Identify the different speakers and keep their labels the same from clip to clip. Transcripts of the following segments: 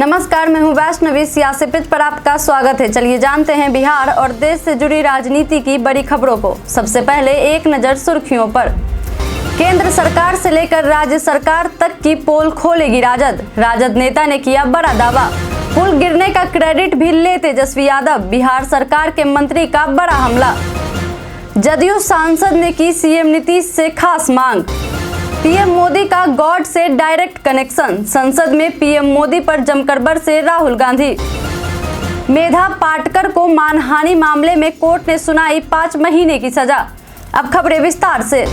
Speaker 1: नमस्कार, मैं हूं वैष्णवी। सियासत पर आपका स्वागत है। चलिए जानते हैं बिहार और देश से जुड़ी राजनीति की बड़ी खबरों को। सबसे पहले एक नजर सुर्खियों पर। केंद्र सरकार से लेकर राज्य सरकार तक की पोल खोलेगी राजद। राजद नेता ने किया बड़ा दावा। पुल गिरने का क्रेडिट भी ले तेजस्वी यादव। बिहार सरकार के मंत्री का बड़ा हमला। जदयू सांसद ने की सीएम नीतीश से खास मांग। पीएम मोदी का गॉड से डायरेक्ट कनेक्शन। संसद में पीएम मोदी पर जमकर बरसे राहुल गांधी। मेधा पाटकर को मानहानि मामले में कोर्ट ने सुनाई 5 महीने की सजा। अब खबरें विस्तार से।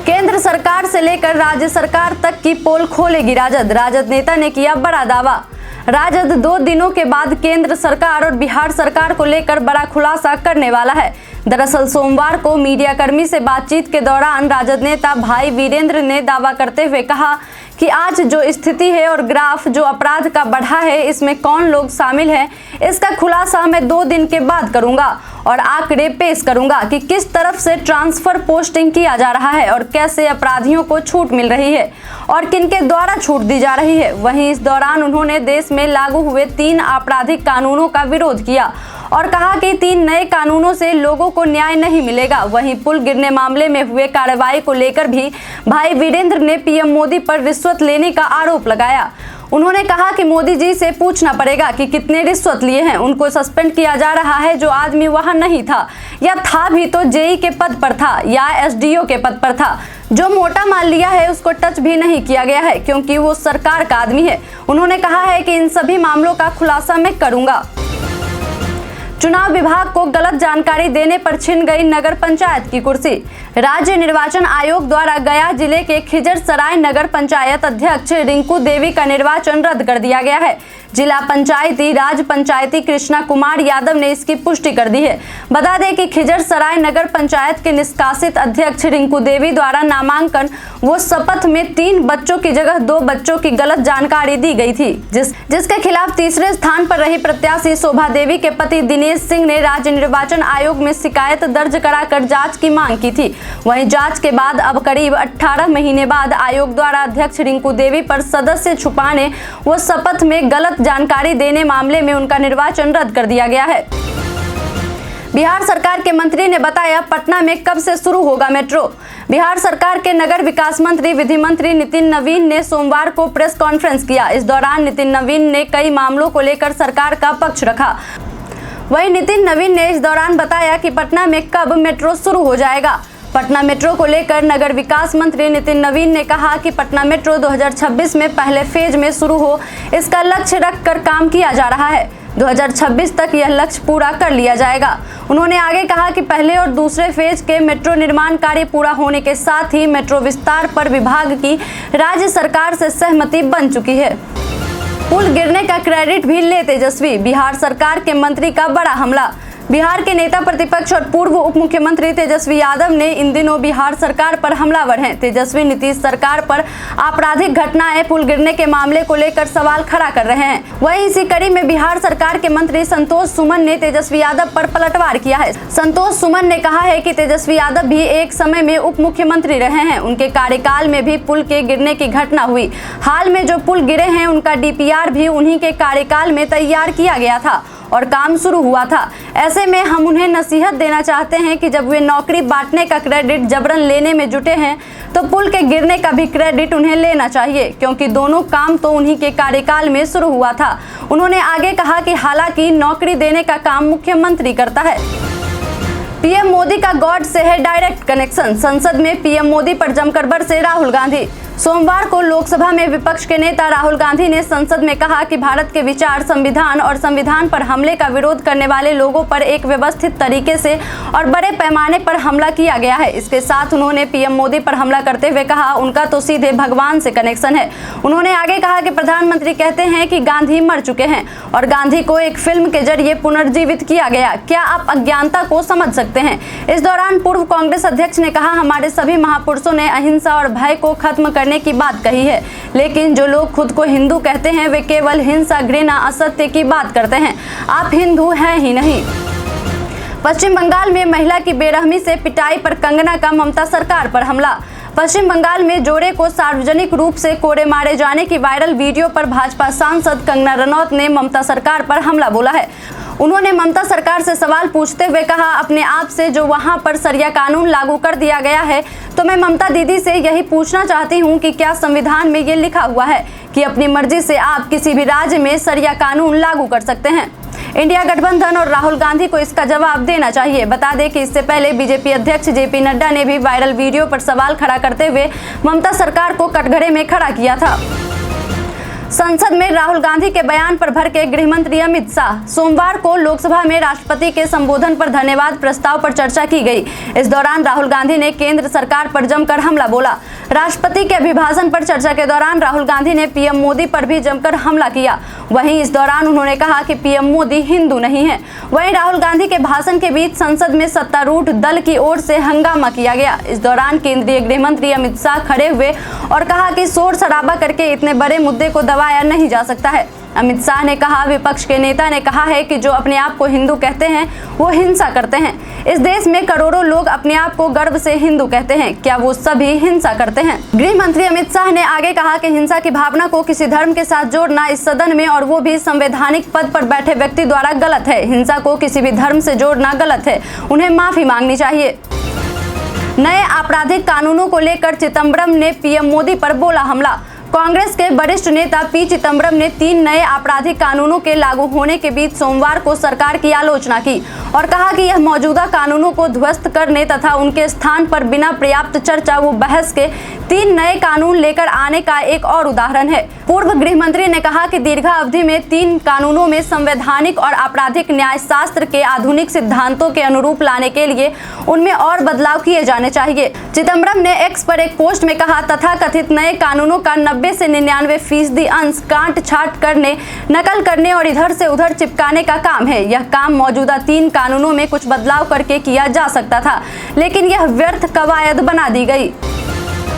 Speaker 1: केंद्र सरकार से लेकर राज्य सरकार तक की पोल खोलेगी राजद। राजद नेता ने किया बड़ा दावा। राजद 2 दिनों के बाद केंद्र सरकार और बिहार सरकार को लेकर बड़ा खुलासा करने वाला है। दरअसल सोमवार को मीडिया कर्मी से बातचीत के दौरान राजद नेता भाई वीरेंद्र ने दावा करते हुए कहा कि आज जो स्थिति है और ग्राफ जो अपराध का बढ़ा है, इसमें कौन लोग शामिल हैं, इसका खुलासा मैं 2 दिन के बाद करूंगा और आंकड़े पेश करूंगा कि किस तरफ से ट्रांसफर पोस्टिंग किया जा रहा है और कैसे अपराधियों को छूट मिल रही है और किनके द्वारा छूट दी जा रही है। वहीं इस दौरान उन्होंने देश में लागू हुए 3 आपराधिक कानूनों का विरोध किया और कहा कि 3 नए कानूनों से लोगों को न्याय नहीं मिलेगा। वहीं पुल गिरने मामले में हुए कार्रवाई को लेकर भी भाई वीरेंद्र ने पीएम मोदी पर रिश्वत लेने का आरोप लगाया। उन्होंने कहा कि मोदी जी से पूछना पड़ेगा कि कितने रिश्वत लिए हैं। उनको सस्पेंड किया जा रहा है। जो आदमी वहां नहीं था या था भी तो जेई के पद पर था या एसडीओ के पद पर था। जो मोटा माल लिया है उसको टच भी नहीं किया गया है क्योंकि वो सरकार का आदमी है। उन्होंने कहा है कि इन सभी मामलों का खुलासा मैं करूंगा। चुनाव विभाग को गलत जानकारी देने पर छिन गई नगर पंचायत की कुर्सी। राज्य निर्वाचन आयोग द्वारा गया जिले के खिजरसराय नगर पंचायत अध्यक्ष रिंकू देवी का निर्वाचन रद्द कर दिया गया है। जिला पंचायती राज पंचायती कृष्णा कुमार यादव ने इसकी पुष्टि कर दी है। बता दें कि खिजरसराय नगर पंचायत के निष्कासित अध्यक्ष रिंकू देवी द्वारा नामांकन व शपथ में 3 बच्चों की जगह 2 बच्चों की गलत जानकारी दी गई थी, जिसके खिलाफ तीसरे स्थान पर रही प्रत्याशी शोभा देवी के पति दिनेश सिंह ने राज्य निर्वाचन आयोग में शिकायत दर्ज कराकर जांच की मांग की थी। वहीं जांच के बाद अब करीब 18 महीने बाद आयोग द्वारा अध्यक्ष रिंकू देवी पर सदस्य छुपाने व शपथ में गलत जानकारी देने मामले में उनका निर्वाचन रद्द कर दिया गया है। बिहार सरकार के मंत्री ने बताया, पटना में कब से शुरू होगा मेट्रो। बिहार सरकार के नगर विकास मंत्री विधि मंत्री नितिन नवीन ने सोमवार को प्रेस कॉन्फ्रेंस किया। इस दौरान नितिन नवीन ने कई मामलों को लेकर सरकार का पक्ष रखा। वहीं नितिन नवीन ने इस दौरान बताया कि पटना में कब मेट्रो शुरू हो जाएगा। पटना मेट्रो को लेकर नगर विकास मंत्री नितिन नवीन ने कहा कि पटना मेट्रो 2026 में पहले फेज में शुरू हो, इसका लक्ष्य रखकर काम किया जा रहा है। 2026 तक यह लक्ष्य पूरा कर लिया जाएगा। उन्होंने आगे कहा कि पहले और दूसरे फेज के मेट्रो निर्माण कार्य पूरा होने के साथ ही मेट्रो विस्तार पर विभाग की राज्य सरकार से सहमति बन चुकी है। पुल गिरने का क्रेडिट भी ले तेजस्वी। बिहार सरकार के मंत्री का बड़ा हमला। बिहार के नेता प्रतिपक्ष और पूर्व उप मुख्यमंत्री तेजस्वी यादव ने इन दिनों बिहार सरकार पर हमलावर हैं। तेजस्वी नीतीश सरकार पर आपराधिक घटनाएं, पुल गिरने के मामले को लेकर सवाल खड़ा कर रहे हैं। वहीं इसी कड़ी में बिहार सरकार के मंत्री संतोष सुमन ने तेजस्वी यादव पर पलटवार किया है। संतोष सुमन ने कहा है कि तेजस्वी यादव भी एक समय में उप मुख्यमंत्री रहे हैं। उनके कार्यकाल में भी पुल के गिरने की घटना हुई। हाल में जो पुल गिरे हैं उनका डीपीआर भी उन्हीं के कार्यकाल में तैयार किया गया था और काम शुरू हुआ था। ऐसे में हम उन्हें नसीहत देना चाहते हैं कि जब वे नौकरी बांटने का क्रेडिट जबरन लेने में जुटे हैं तो पुल के गिरने का भी क्रेडिट उन्हें लेना चाहिए क्योंकि दोनों काम तो उन्हीं के कार्यकाल में शुरू हुआ था। उन्होंने आगे कहा कि हालांकि नौकरी देने का काम मुख्यमंत्री करता है। पीएम मोदी का गॉड से है डायरेक्ट कनेक्शन। संसद में पीएम मोदी पर जमकर बरसे राहुल गांधी। सोमवार को लोकसभा में विपक्ष के नेता राहुल गांधी ने संसद में कहा कि भारत के विचार, संविधान और संविधान पर हमले का विरोध करने वाले लोगों पर एक व्यवस्थित तरीके से और बड़े पैमाने पर हमला किया गया है। इसके साथ उन्होंने पीएम मोदी पर हमला करते हुए कहा, उनका तो सीधे भगवान से कनेक्शन है। उन्होंने आगे कहा कि प्रधानमंत्री कहते हैं कि गांधी मर चुके हैं और गांधी को एक फिल्म के जरिए पुनर्जीवित किया गया। क्या आप अज्ञानता को समझ सकते हैं? इस दौरान पूर्व कांग्रेस अध्यक्ष ने कहा, हमारे सभी महापुरुषों ने अहिंसा और भय को खत्म करने की बात कही है, लेकिन जो लोग खुद को हिंदू कहते हैं वे केवल हिंसा, घृणा, असत्य की बात करते हैं। आप हिंदू हैं ही नहीं। पश्चिम बंगाल में महिला की बेरहमी से पिटाई पर कंगना का ममता सरकार पर हमला। पश्चिम बंगाल में जोड़े को सार्वजनिक रूप से कोड़े मारे जाने की वायरल वीडियो पर भाजपा सांसद कंगना रनौत ने ममता सरकार पर हमला बोला है। उन्होंने ममता सरकार से सवाल पूछते हुए कहा, अपने आप से जो वहां पर सरिया कानून लागू कर दिया गया है, तो मैं ममता दीदी से यही पूछना चाहती हूं कि क्या संविधान में ये लिखा हुआ है कि अपनी मर्जी से आप किसी भी राज्य में सरिया कानून लागू कर सकते हैं। इंडिया गठबंधन और राहुल गांधी को इसका जवाब देना चाहिए। बता दें कि इससे पहले बीजेपी अध्यक्ष जेपी नड्डा ने भी वायरल वीडियो पर सवाल खड़ा करते हुए ममता सरकार को कटघरे में खड़ा किया था। संसद में राहुल गांधी के बयान पर भड़के गृह मंत्री अमित शाह। सोमवार को लोकसभा में राष्ट्रपति के संबोधन पर धन्यवाद प्रस्ताव पर चर्चा की गई। इस दौरान राहुल गांधी ने केंद्र सरकार पर जमकर हमला बोला। राष्ट्रपति के अभिभाषण पर चर्चा के दौरान राहुल गांधी ने पीएम मोदी पर भी जमकर हमला किया। वहीं इस दौरान उन्होंने कहा कि पीएम मोदी हिंदू नहीं है। वहीं राहुल गांधी के भाषण के बीच संसद में सत्तारूढ़ दल की ओर से हंगामा किया गया। इस दौरान केंद्रीय गृह मंत्री अमित शाह खड़े हुए और कहा कि शोर शराबा करके इतने बड़े मुद्दे को दबाया नहीं जा सकता है। अमित शाह ने कहा, विपक्ष के नेता ने कहा है कि जो अपने आप को हिंदू कहते हैं वो हिंसा करते हैं। इस देश में करोड़ों लोग अपने आप को गर्व से हिंदू कहते हैं, क्या वो सभी हिंसा करते हैं? गृह मंत्री अमित शाह ने आगे कहा कि हिंसा की भावना को किसी धर्म के साथ जोड़ना इस सदन में और वो भी संवैधानिक पद पर बैठे व्यक्ति द्वारा गलत है। हिंसा को किसी भी धर्म से जोड़ना गलत है, उन्हें माफी मांगनी चाहिए। नए आपराधिक कानूनों को लेकर चिदंबरम ने पीएम मोदी पर बोला हमला। कांग्रेस के वरिष्ठ नेता पी चिदंबरम ने 3 नए आपराधिक कानूनों के लागू होने के बीच सोमवार को सरकार की आलोचना की और कहा कि यह मौजूदा कानूनों को ध्वस्त करने तथा उनके स्थान पर बिना पर्याप्त चर्चा व बहस के 3 नए कानून लेकर आने का एक और उदाहरण है। पूर्व गृह मंत्री ने कहा कि दीर्घावधि में 3 कानूनों में संवैधानिक और आपराधिक न्यायशास्त्र के आधुनिक सिद्धांतों के अनुरूप लाने के लिए उनमें और बदलाव किए जाने चाहिए। चिदंबरम ने एक्स पर एक पोस्ट में कहा, तथा कथित नए कानूनों का 90 से 99% अंश काट छाट करने, नकल करने और इधर से उधर चिपकाने का काम है। यह काम मौजूदा 3 कानूनों में कुछ बदलाव करके किया जा सकता था, लेकिन यह व्यर्थ कवायद बना दी गई।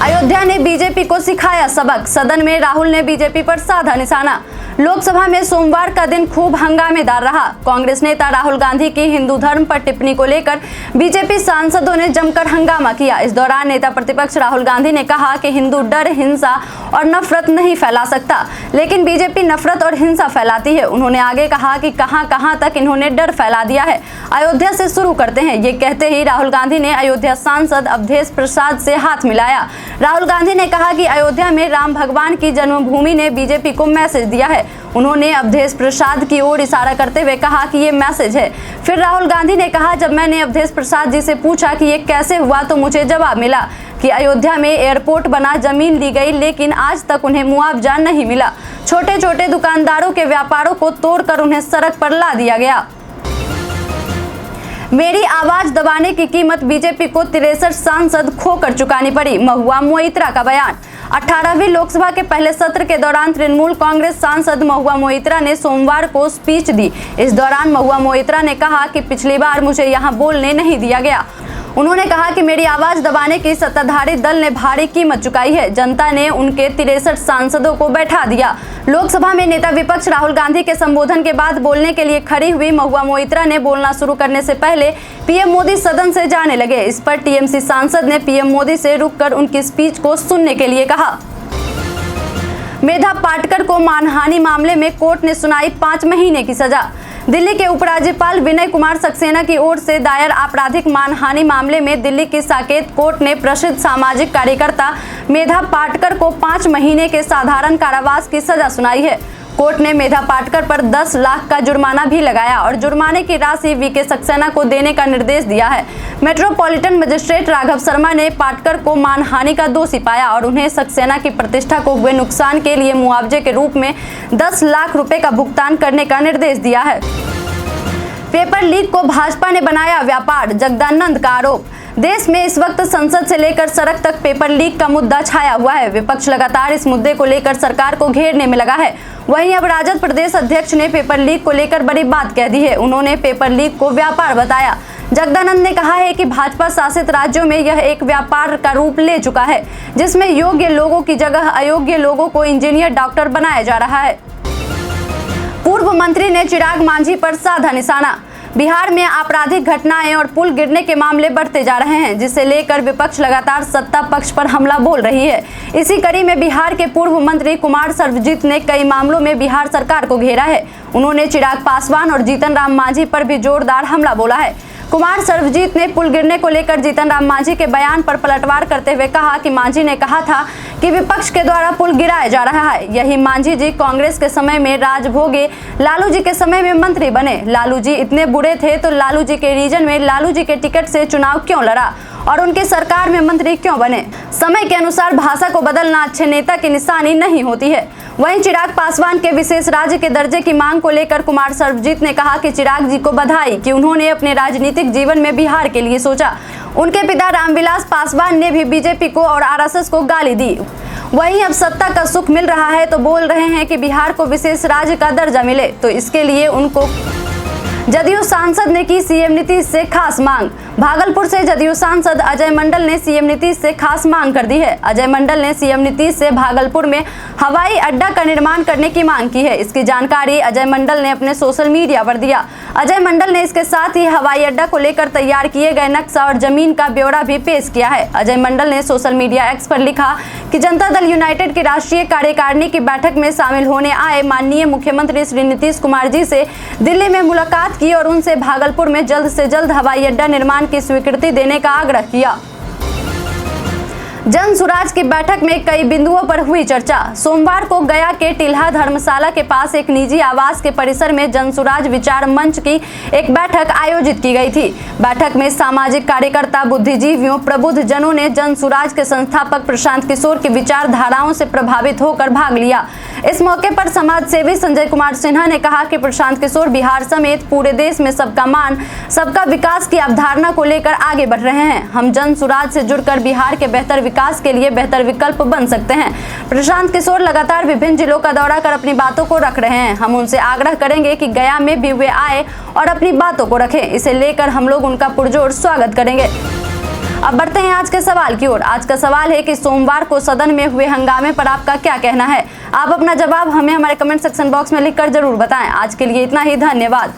Speaker 1: अयोध्या ने बीजेपी को सिखाया सबक। सदन में राहुल ने बीजेपी पर साधा निशाना। लोकसभा में सोमवार का दिन खूब हंगामेदार रहा। कांग्रेस नेता राहुल गांधी की हिंदू धर्म पर टिप्पणी को लेकर बीजेपी सांसदों ने जमकर हंगामा किया। इस दौरान नेता प्रतिपक्ष राहुल गांधी ने कहा कि हिंदू डर, हिंसा और नफरत नहीं फैला सकता, लेकिन बीजेपी नफरत और हिंसा फैलाती है। उन्होंने आगे कहा कि कहां तक इन्होंने डर फैला दिया है। अयोध्या से शुरू करते हैं। ये कहते ही राहुल गांधी ने अयोध्या सांसद अवधेश प्रसाद से हाथ मिलाया। राहुल गांधी ने कहा कि अयोध्या में राम भगवान की जन्मभूमि ने बीजेपी को मैसेज दिया है। उन्होंने अवधेश प्रसाद की ओर इशारा करते हुए कहा कि ये मैसेज है। फिर राहुल गांधी ने कहा, जब मैंने अवधेश प्रसाद जी से पूछा कि ये कैसे हुआ तो मुझे जवाब मिला कि अयोध्या में एयरपोर्ट बना, जमीन ली गई, लेकिन आज तक उन्हें मुआवजा नहीं मिला। छोटे छोटे दुकानदारों के व्यापारों को तोड़कर उन्हें सड़क पर ला दिया गया। मेरी आवाज दबाने की कीमत बीजेपी को 63 सांसद खोकर चुकानी पड़ी। महुआ मोइत्रा का बयान। 18वीं लोकसभा के पहले सत्र के दौरान तृणमूल कांग्रेस सांसद महुआ मोइत्रा ने सोमवार को स्पीच दी। इस दौरान महुआ मोइत्रा ने कहा कि पिछली बार मुझे यहां बोलने नहीं दिया गया। उन्होंने कहा कि मेरी आवाज दबाने की सत्ताधारी दल ने भारी कीमत चुकाई है। जनता ने उनके 63 सांसदों को बैठा दिया। लोकसभा में नेता विपक्ष राहुल गांधी के संबोधन के बाद बोलने के लिए खड़ी हुई महुआ मोइत्रा ने बोलना शुरू करने से पहले पीएम मोदी सदन से जाने लगे। इस पर टीएमसी सांसद ने पीएम मोदी से रुककर उनकी स्पीच को सुनने के लिए कहा। मेधा पाटकर को मानहानि मामले में कोर्ट ने सुनाई 5 महीने की सजा। दिल्ली के उपराज्यपाल विनय कुमार सक्सेना की ओर से दायर आपराधिक मानहानि मामले में दिल्ली की साकेत कोर्ट ने प्रसिद्ध सामाजिक कार्यकर्ता मेधा पाटकर को 5 महीने के साधारण कारावास की सजा सुनाई है। कोर्ट ने मेधा पाटकर पर 10 लाख का जुर्माना भी लगाया और जुर्माने की राशि वीके सक्सेना को देने का निर्देश दिया है। मेट्रोपॉलिटन मजिस्ट्रेट राघव शर्मा ने पाटकर को मानहानि का दोषी पाया और उन्हें सक्सेना की प्रतिष्ठा को हुए नुकसान के लिए मुआवजे के रूप में 10 लाख रुपए का भुगतान करने का निर्देश दिया है। पेपर लीक को भाजपा ने बनाया व्यापार, जगदानंद का आरोप। देश में इस वक्त संसद से लेकर सड़क तक पेपर लीक का मुद्दा छाया हुआ है। विपक्ष लगातार इस मुद्दे को लेकर सरकार को घेरने में लगा है। वहीं अब राजद प्रदेश अध्यक्ष ने पेपर लीक को लेकर बड़ी बात कह दी है। उन्होंने पेपर लीक को व्यापार बताया। जगदानंद ने कहा है कि भाजपा शासित राज्यों में यह एक व्यापार का रूप ले चुका है, जिसमें योग्य लोगों की जगह अयोग्य लोगों को इंजीनियर, डॉक्टर बनाया जा रहा है। पूर्व मंत्री ने चिराग मांझी पर साधा निशाना। बिहार में आपराधिक घटनाएं और पुल गिरने के मामले बढ़ते जा रहे हैं, जिसे लेकर विपक्ष लगातार सत्ता पक्ष पर हमला बोल रही है। इसी कड़ी में बिहार के पूर्व मंत्री कुमार सर्वजीत ने कई मामलों में बिहार सरकार को घेरा है। उन्होंने चिराग पासवान और जीतन राम मांझी पर भी जोरदार हमला बोला है। कुमार सर्वजीत ने पुल गिरने को लेकर जीतन राम मांझी के बयान पर पलटवार करते हुए कहा कि मांझी ने कहा था कि विपक्ष के द्वारा पुल गिराया जा रहा है। यही मांझी जी कांग्रेस के समय में राज भोगे, लालू जी के समय में मंत्री बने। लालू जी इतने बुरे थे तो लालू जी के रीजन में लालू जी के टिकट से चुनाव क्यों लड़ा और उनके सरकार में मंत्री क्यों बने। समय के अनुसार भाषा को बदलना अच्छे नेता की निशानी नहीं होती है। वहीं चिराग पासवान के विशेष राज्य के दर्जे की मांग को लेकर कुमार सर्वजीत ने कहा कि चिराग जी को बधाई कि उन्होंने अपने राजनीतिक जीवन में बिहार के लिए सोचा। उनके पिता रामविलास पासवान ने भी बीजेपी को और आरएसएस को गाली दी। वहीं अब सत्ता का सुख मिल रहा है तो बोल रहे हैं कि बिहार को विशेष राज्य का दर्जा मिले, तो इसके लिए उनको जदयू सांसद ने की सीएम नीतीश से खास मांग। भागलपुर से जदयू सांसद अजय मंडल ने सीएम नीतीश से खास मांग कर दी है। अजय मंडल ने सीएम नीतीश से भागलपुर में हवाई अड्डा का निर्माण करने की मांग की है। इसकी जानकारी अजय मंडल ने अपने सोशल मीडिया पर दिया। अजय मंडल ने इसके साथ ही हवाई अड्डा को लेकर तैयार किए गए नक्शा और जमीन का ब्यौरा भी पेश किया है। अजय मंडल ने सोशल मीडिया एक्स पर लिखा कि जनता दल यूनाइटेड की राष्ट्रीय कार्यकारिणी की बैठक में शामिल होने आए माननीय मुख्यमंत्री श्री नीतीश कुमार जी से दिल्ली में मुलाकात की और उनसे भागलपुर में जल्द से जल्द हवाई अड्डा निर्माण की स्वीकृति देने का आग्रह किया। जन सुराज की बैठक में कई बिंदुओं पर हुई चर्चा। सोमवार को गया के टिल्हा धर्मशाला के पास एक निजी आवास के परिसर में जन सुराज विचार मंच की एक बैठक आयोजित की गई थी। बैठक में सामाजिक कार्यकर्ता, बुद्धिजीवियों, प्रबुद्ध जनों ने जन सुराज के संस्थापक प्रशांत किशोर की विचारधाराओं से प्रभावित होकर भाग लिया। इस मौके पर समाज सेवी संजय कुमार सिन्हा ने कहा कि प्रशांत किशोर बिहार समेत पूरे देश में सबका मान, सबका विकास की अवधारणा को लेकर आगे बढ़ रहे हैं। हम जन सुराज से जुड़कर बिहार के बेहतर विकास के लिए बेहतर विकल्प बन सकते हैं। प्रशांत किशोर लगातार विभिन्न जिलों का दौरा कर अपनी बातों को रख रहे हैं। हम उनसे आग्रह करेंगे कि गया में भी वे आए और अपनी बातों को रखें। इसे लेकर हम लोग उनका पुरजोर स्वागत करेंगे। अब बढ़ते हैं आज के सवाल की ओर। आज का सवाल है कि सोमवार को सदन में हुए हंगामे पर आपका क्या कहना है। आप अपना जवाब हमें हमारे कमेंट सेक्शन बॉक्स में लिखकर जरूर बताएं। आज के लिए इतना ही, धन्यवाद।